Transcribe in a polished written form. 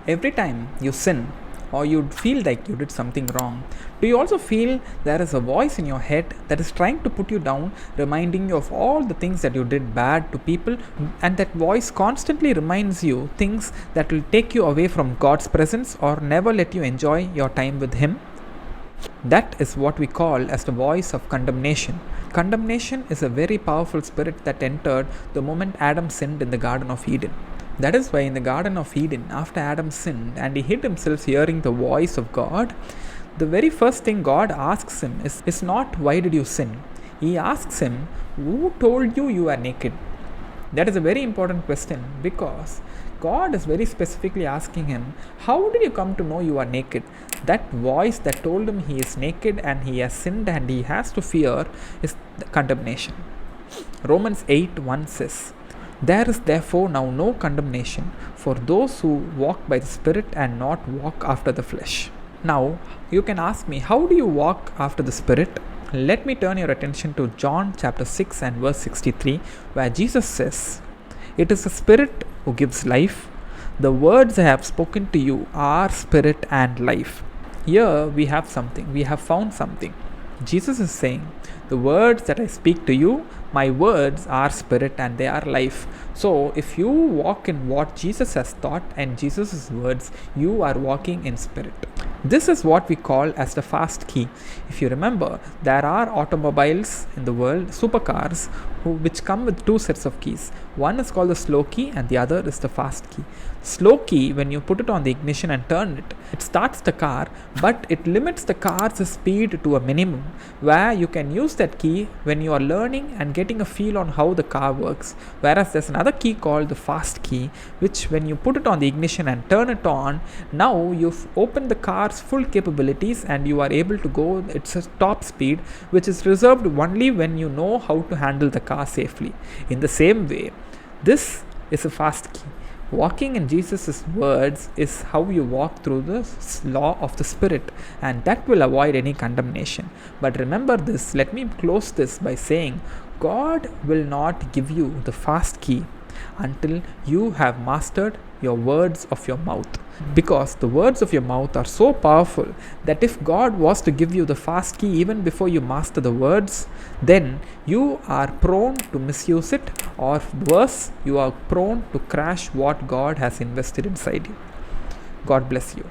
Every time you sin or you feel like you did something wrong, do you also feel there is a voice in your head that is trying to put you down, reminding you of all the things that you did bad to people, and that voice constantly reminds you things that will take you away from God's presence or never let you enjoy your time with Him? That is what we call as the voice of condemnation. Condemnation is a very powerful spirit that entered the moment Adam sinned in the Garden of Eden. That is why in the Garden of Eden, after Adam sinned and he hid himself hearing the voice of God, the very first thing God asks him is not, "Why did you sin?" He asks him, "Who told you you are naked?" That is a very important question, because God is very specifically asking him, "How did you come to know you are naked?" That voice that told him he is naked and he has sinned and he has to fear is the condemnation. Romans 8:1 says, "There is therefore now no condemnation for those who walk by the Spirit and not walk after the flesh." Now, you can ask me, how do you walk after the Spirit? Let me turn your attention to John chapter 6 and verse 63, where Jesus says, "It is the Spirit who gives life. The words I have spoken to you are spirit and life." Here we have found something. Jesus is saying, "The words that I speak to you, my words are spirit and they are life." So if you walk in what Jesus has taught and Jesus' words, you are walking in spirit. This is what we call as the fast key. If you remember, there are automobiles in the world, supercars, which come with two sets of keys. One is called the slow key and the other is the fast key. Slow key, when you put it on the ignition and turn it, it starts the car, but it limits the car's speed to a minimum, where you can use that key when you are learning and getting a feel on how the car works. Whereas there's another key called the fast key, which when you put it on the ignition and turn it on, now you've opened the car's full capabilities and you are able to go its top speed, which is reserved only when you know how to handle the car safely. In the same way, this is a fast key. Walking in Jesus' words is how you walk through the law of the Spirit, and that will avoid any condemnation. But remember this, let me close this by saying, God will not give you the fast key until you have mastered your words of your mouth. Because the words of your mouth are so powerful that if God was to give you the fast key even before you master the words, then you are prone to misuse it, or worse, you are prone to crash what God has invested inside you. God bless you.